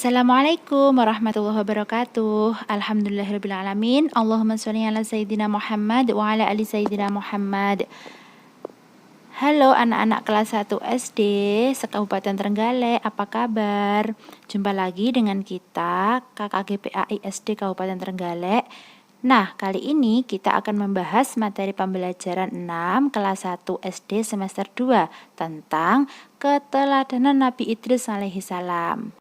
Assalamualaikum warahmatullahi wabarakatuh. Alhamdulillahirrabbilalamin. Allahumma sholli ala Sayyidina Muhammad wa ala ali Sayyidina Muhammad. Halo anak-anak kelas 1 SD se-Kabupaten Trenggalek, apa kabar? Jumpa lagi dengan kita KKGPAI SD Kabupaten Trenggalek. Nah, kali ini kita akan membahas materi pembelajaran 6 kelas 1 SD semester 2 tentang keteladanan Nabi Idris alaihi salam.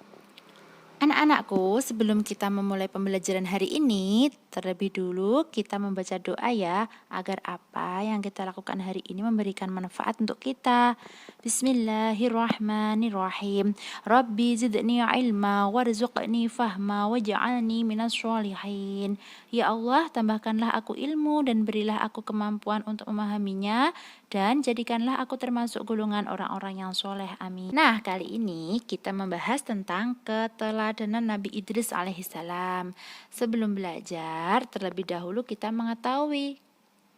Anak-anakku, sebelum kita memulai pembelajaran hari ini, terlebih dulu kita membaca doa ya, agar apa yang kita lakukan hari ini memberikan manfaat untuk kita. Bismillahirrahmanirrahim. Rabbi zidni ilma warzuqni fahma waj'alni minas sholihin. Ya Allah, tambahkanlah aku ilmu dan berilah aku kemampuan untuk memahaminya, dan jadikanlah aku termasuk golongan orang-orang yang soleh. Amin. Nah, kali ini kita membahas tentang keteladanan Nabi Idris alaihissalam. Sebelum belajar, terlebih dahulu kita mengetahui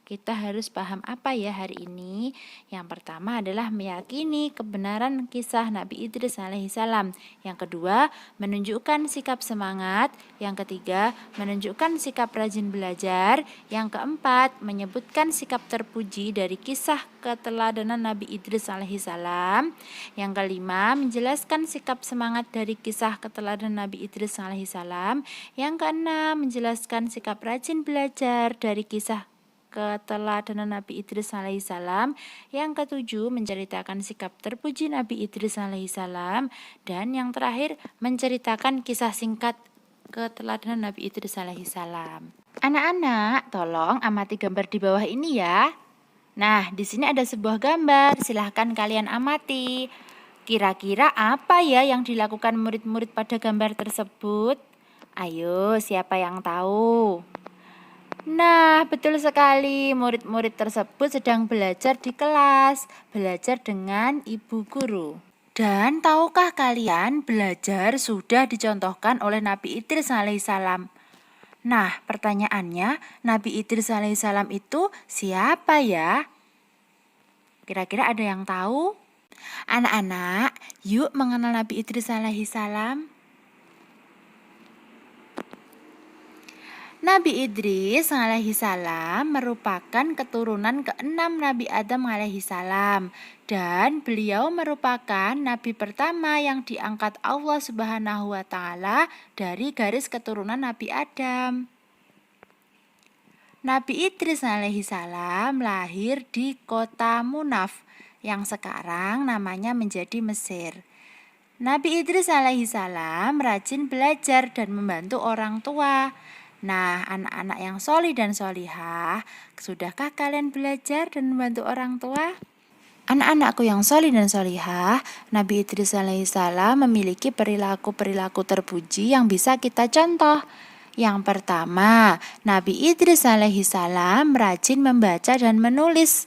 kita harus paham apa ya hari ini. Yang pertama adalah meyakini kebenaran kisah Nabi Idris alaihissalam. Yang kedua, menunjukkan sikap semangat. Yang ketiga, menunjukkan sikap rajin belajar. Yang keempat, menyebutkan sikap terpuji dari kisah keteladanan Nabi Idris alaihissalam. Yang kelima, menjelaskan sikap semangat dari kisah keteladanan Nabi Idris alaihissalam. Yang keenam, menjelaskan sikap rajin belajar dari kisah keteladanan Nabi Idris alaihissalam. Yang ketujuh, menceritakan sikap terpuji Nabi Idris alaihissalam. Dan yang terakhir, menceritakan kisah singkat keteladanan Nabi Idris alaihissalam. Anak-anak, tolong amati gambar di bawah ini ya. Nah, di sini ada sebuah gambar, silahkan kalian amati. Kira-kira apa ya yang dilakukan murid-murid pada gambar tersebut? Ayo, siapa yang tahu? Nah, betul sekali, murid-murid tersebut sedang belajar di kelas, belajar dengan ibu guru. Dan tahukah kalian, belajar sudah dicontohkan oleh Nabi Idris alaihissalam. Nah, pertanyaannya, Nabi Idris alaihissalam itu siapa ya? Kira-kira ada yang tahu? Anak-anak, yuk mengenal Nabi Idris alaihissalam. Nabi Idris alaihissalam merupakan keturunan keenam Nabi Adam alaihissalam, dan beliau merupakan nabi pertama yang diangkat Allah Subhanahu wa taala dari garis keturunan Nabi Adam. Nabi Idris alaihissalam lahir di kota Munaf yang sekarang namanya menjadi Mesir. Nabi Idris alaihissalam rajin belajar dan membantu orang tua. Nah, anak-anak yang solih dan solihah, sudahkah kalian belajar dan membantu orang tua? Anak-anakku yang solih dan solihah, Nabi Idris alaihissalam memiliki perilaku-perilaku terpuji yang bisa kita contoh. Yang pertama, Nabi Idris alaihissalam rajin membaca dan menulis.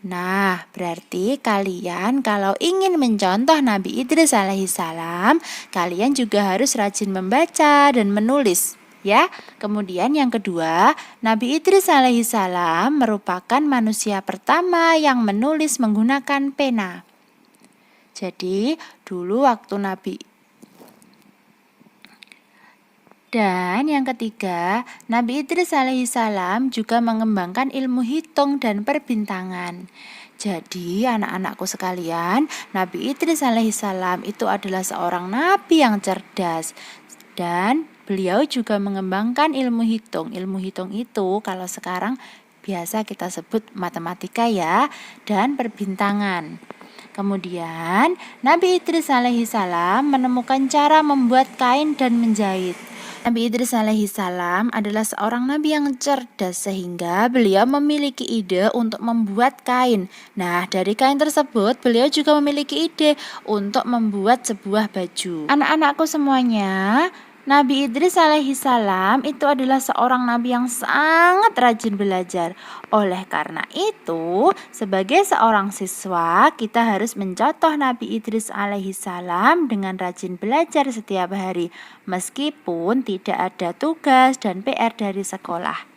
Nah, berarti kalian kalau ingin mencontoh Nabi Idris alaihissalam, kalian juga harus rajin membaca dan menulis. Ya, kemudian yang kedua, Nabi Idris alaihissalam merupakan manusia pertama yang menulis menggunakan pena. Jadi, dulu waktu Dan yang ketiga, Nabi Idris alaihissalam juga mengembangkan ilmu hitung dan perbintangan. Jadi anak-anakku sekalian, Nabi Idris alaihissalam itu adalah seorang nabi yang cerdas. Dan beliau juga mengembangkan ilmu hitung. Ilmu hitung itu kalau sekarang biasa kita sebut matematika ya, dan perbintangan. Kemudian Nabi Idris alaihissalam menemukan cara membuat kain dan menjahit. Nabi Idris alaihissalam adalah seorang nabi yang cerdas sehingga beliau memiliki ide untuk membuat kain. Nah, dari kain tersebut beliau juga memiliki ide untuk membuat sebuah baju. Anak-anakku semuanya, Nabi Idris alaihissalam itu adalah seorang nabi yang sangat rajin belajar. Oleh karena itu, sebagai seorang siswa, kita harus mencontoh Nabi Idris alaihissalam dengan rajin belajar setiap hari, meskipun tidak ada tugas dan PR dari sekolah.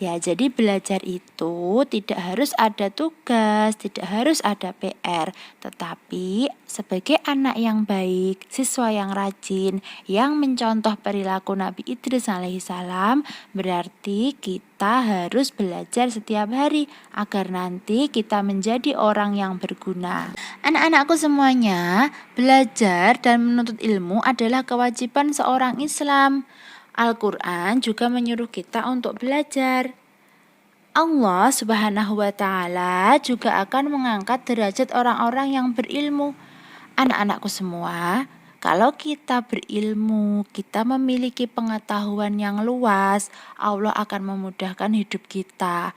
Ya, jadi belajar itu tidak harus ada tugas, tidak harus ada PR, tetapi sebagai anak yang baik, siswa yang rajin, yang mencontoh perilaku Nabi Idris alaihissalam, berarti kita harus belajar setiap hari agar nanti kita menjadi orang yang berguna. Anak-anakku semuanya, belajar dan menuntut ilmu adalah kewajiban seorang Islam. Al-Quran juga menyuruh kita untuk belajar. Allah Subhanahu wa Ta'ala juga akan mengangkat derajat orang-orang yang berilmu. Anak-anakku semua, kalau kita berilmu, kita memiliki pengetahuan yang luas, Allah akan memudahkan hidup kita.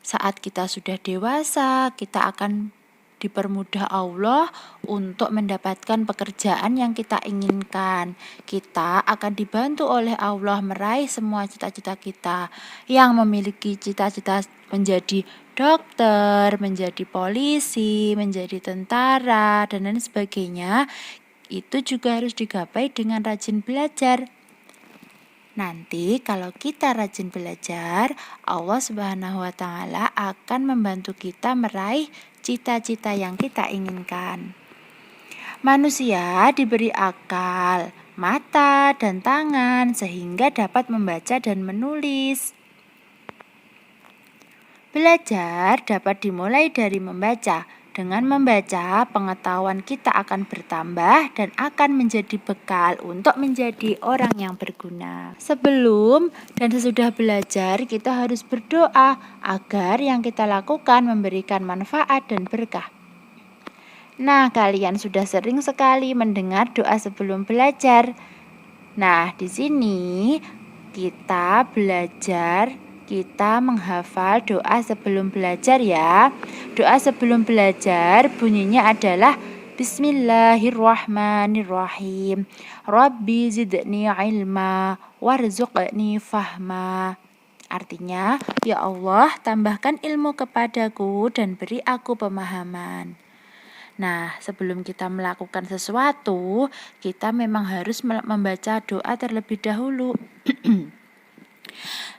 Saat kita sudah dewasa, kita akan dipermudah Allah untuk mendapatkan pekerjaan yang kita inginkan. Kita akan dibantu oleh Allah meraih semua cita-cita kita. Yang memiliki cita-cita menjadi dokter, menjadi polisi, menjadi tentara, dan lain sebagainya, itu juga harus digapai dengan rajin belajar. Nanti kalau kita rajin belajar, Allah Subhanahu wa Ta'ala akan membantu kita meraih cita-cita yang kita inginkan. Manusia diberi akal, mata, dan tangan sehingga dapat membaca dan menulis. Belajar dapat dimulai dari membaca. Dengan membaca, pengetahuan kita akan bertambah dan akan menjadi bekal untuk menjadi orang yang berguna. Sebelum dan sesudah belajar, kita harus berdoa agar yang kita lakukan memberikan manfaat dan berkah. Nah, kalian sudah sering sekali mendengar doa sebelum belajar. Nah, di sini kita belajar, kita menghafal doa sebelum belajar ya. Doa sebelum belajar bunyinya adalah Bismillahirrahmanirrahim. Rabbi zidni ilma warzuqni fahma. Artinya, ya Allah, tambahkan ilmu kepadaku dan beri aku pemahaman. Nah, sebelum kita melakukan sesuatu, kita memang harus membaca doa terlebih dahulu.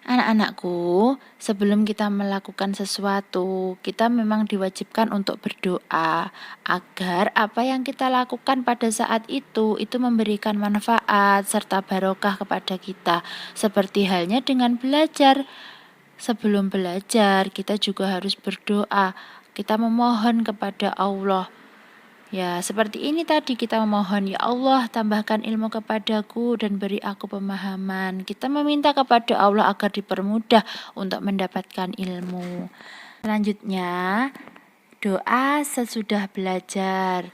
Anak-anakku, sebelum kita melakukan sesuatu, kita memang diwajibkan untuk berdoa agar apa yang kita lakukan pada saat itu memberikan manfaat serta barokah kepada kita. Seperti halnya dengan belajar. Sebelum belajar, kita juga harus berdoa. Kita memohon kepada Allah. Ya, seperti ini tadi kita memohon, ya Allah, tambahkan ilmu kepadaku dan beri aku pemahaman. Kita meminta kepada Allah agar dipermudah untuk mendapatkan ilmu. Selanjutnya, doa sesudah belajar.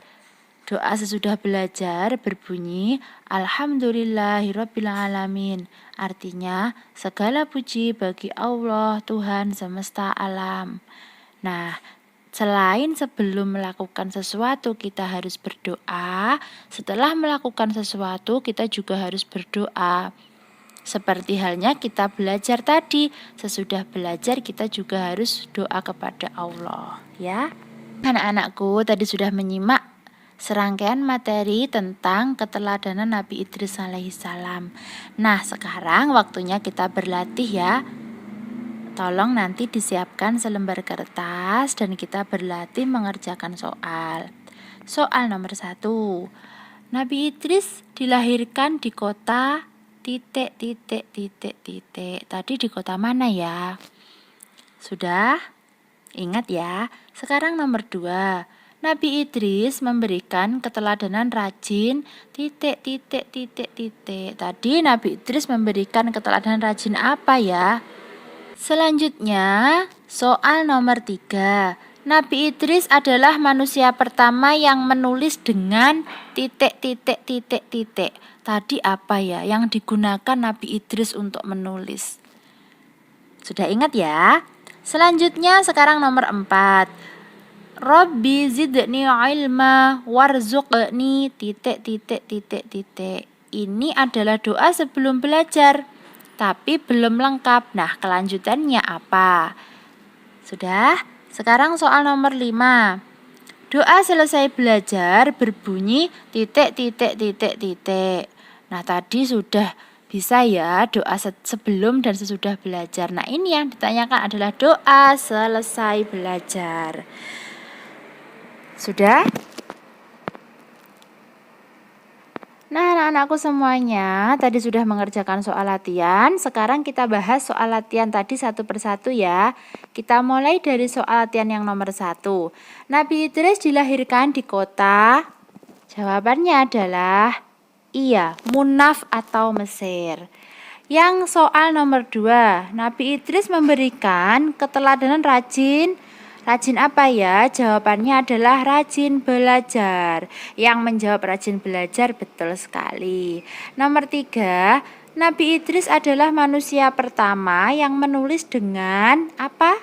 Doa sesudah belajar berbunyi Alhamdulillahirrabbilalamin. Artinya, segala puji bagi Allah, Tuhan semesta alam. Nah, selain sebelum melakukan sesuatu kita harus berdoa, setelah melakukan sesuatu kita juga harus berdoa. Seperti halnya kita belajar tadi, sesudah belajar kita juga harus doa kepada Allah, ya. Anak-anakku tadi sudah menyimak serangkaian materi tentang keteladanan Nabi Idris alaihissalam. Nah, sekarang waktunya kita berlatih ya. Tolong nanti disiapkan selembar kertas dan kita berlatih mengerjakan soal. Soal nomor 1. Nabi Idris dilahirkan di kota titik. Tadi di kota mana ya? Sudah? Ingat ya. Sekarang nomor 2. Nabi Idris memberikan keteladanan rajin titik. Tadi Nabi Idris memberikan keteladanan rajin apa ya? Selanjutnya, soal nomor 3. Nabi Idris adalah manusia pertama yang menulis dengan titik. Tadi apa ya yang digunakan Nabi Idris untuk menulis? Sudah ingat ya? Selanjutnya sekarang nomor 4. Rabbi zidni ilma warzuqni titik. Ini adalah doa sebelum belajar, tapi belum lengkap. Nah, kelanjutannya apa? Sudah? Sekarang soal nomor 5. Doa selesai belajar berbunyi titik. Nah, tadi sudah Bisa ya doa sebelum dan sesudah belajar. Nah, ini yang ditanyakan adalah doa selesai belajar. Sudah? Nah, anak-anakku semuanya tadi sudah mengerjakan soal latihan. Sekarang kita bahas soal latihan tadi satu persatu ya. Kita mulai dari soal latihan yang nomor 1. Nabi Idris dilahirkan di kota. Jawabannya adalah iya, Munaf atau Mesir. Yang soal nomor 2, Nabi Idris memberikan keteladanan rajin. Rajin apa ya? Jawabannya adalah rajin belajar. Yang menjawab rajin belajar betul sekali. Nomor 3, Nabi Idris adalah manusia pertama yang menulis dengan apa?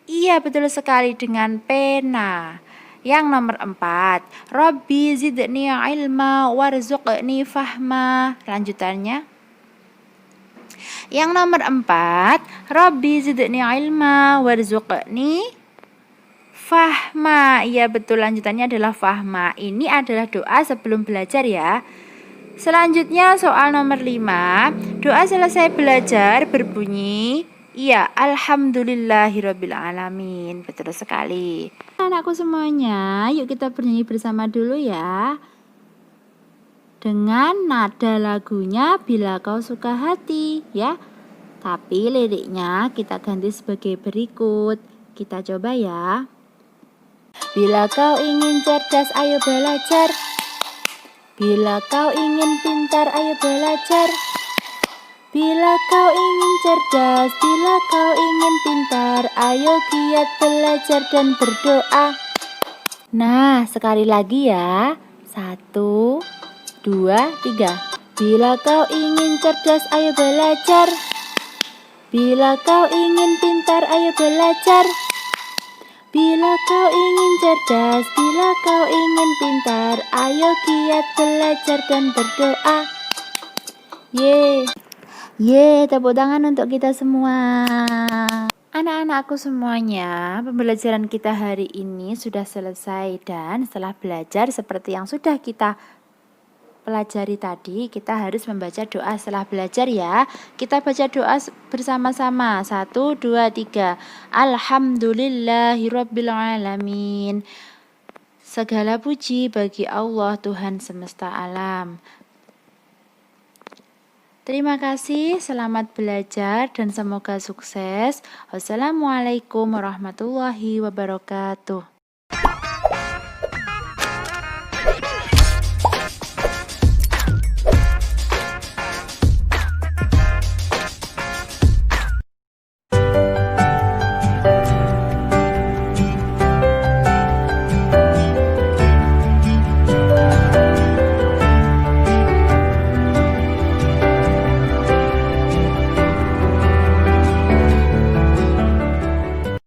Iya, betul sekali, dengan pena. Yang nomor 4, Rabbi zidni ilma warzuqni fahma. Lanjutannya. Yang nomor 4, Rabbi zidni ilma warzuqni fahma. Iya betul, lanjutannya adalah fahma. Ini adalah doa sebelum belajar ya. Selanjutnya soal nomor 5. Doa selesai belajar berbunyi iya, alhamdulillahirabbil alamin. Betul sekali. Anakku semuanya, yuk kita bernyanyi bersama dulu ya. Dengan nada lagunya Bila Kau Suka Hati ya. Tapi liriknya kita ganti sebagai berikut. Kita coba ya. Bila kau ingin cerdas ayo belajar. Bila kau ingin pintar ayo belajar. Bila kau ingin cerdas, bila kau ingin pintar, ayo giat belajar dan berdoa. Nah, sekali lagi ya. 1, 2, 3. Bila kau ingin cerdas, ayo belajar. Bila kau ingin pintar, ayo belajar. Bila kau ingin cerdas, bila kau ingin pintar, ayo giat belajar dan berdoa. Tepuk tangan untuk kita semua. Anak-anakku semuanya, pembelajaran kita hari ini sudah selesai. Dan setelah belajar seperti yang sudah kita pelajari tadi, kita harus membaca doa setelah belajar ya. Kita baca doa bersama-sama. 1, 2, 3. Alhamdulillahirabbil alamin. Segala puji bagi Allah Tuhan semesta alam. Terima kasih, selamat belajar dan semoga sukses. Wassalamualaikum warahmatullahi wabarakatuh.